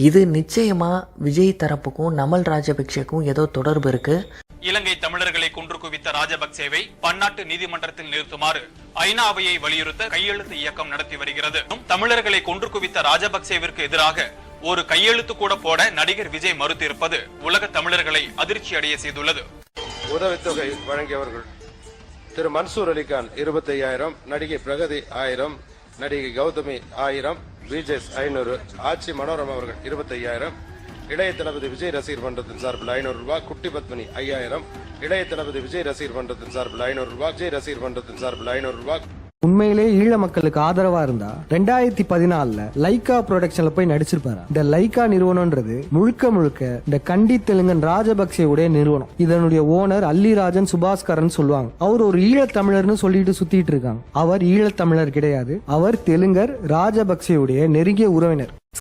இது நிச்சயமா விஜய் தரப்புக்கும் நமல் ராஜபக்சேக்கும் ஏதோ தொடர்பு இருக்கு. இலங்கை தமிழர்களை கொன்று குவித்த ராஜபக்சேவை பன்னாட்டு நீதிமன்றத்தில் நிறுத்துமாறு ஐநா அவையை வலியுறுத்த கையெழுத்து இயக்கம் நடத்தி வருகிறது. தமிழர்களை கொன்று குவித்த ராஜபக்சேவிற்கு எதிராக ஒரு கையெழுத்து கூட போட நடிகர் விஜய் மறுத்திருப்பது உலக தமிழர்களை அதிர்ச்சி அடைய செய்துள்ளது. உதவித்தொகை வழங்கியவர்கள் திரு மன்சூர் அலிகான் 25,000, நடிகை பிரகதி 1000, நடிகை கௌதமி 1000, விஜேஸ் 500, ஆட்சி மனோரமா அவர்கள் 25,000, இளைய தளபதி விஜய் ரசிகர் மன்றத்தின் சார்பில் 500 ரூபாய், குட்டி பத்மினி 5000, இளைய தளபதி விஜய் ரசிகர் மன்றத்தின் சார்பில் 500 ரூபாய், விஜய் ரசிகர் மன்றத்தின் சார்பில் 500 ரூபாய். உண்மையிலே ஈழ மக்களுக்கு ஆதரவா இருந்தா 2014 லைகா ப்ரொடக்ஷன்ல போய் நடிச்சிருப்பாரு. இந்த லைகா நிறுவனம்ன்றது முழுக்க இந்த கண்டி தெலுங்கன் ராஜபக்சேவுடைய நிறுவனம். இதனுடைய ஓனர் அல்லிராஜன் சுபாஸ்கரன் சொல்லுவாங்க. அவர் ஒரு ஈழத்தமிழர்னு சொல்லிட்டு சுத்திட்டு இருக்காங்க. அவர் ஈழத்தமிழர் கிடையாது. அவர் தெலுங்கர் ராஜபக்சேவுடைய நெருங்கிய உறவினர்.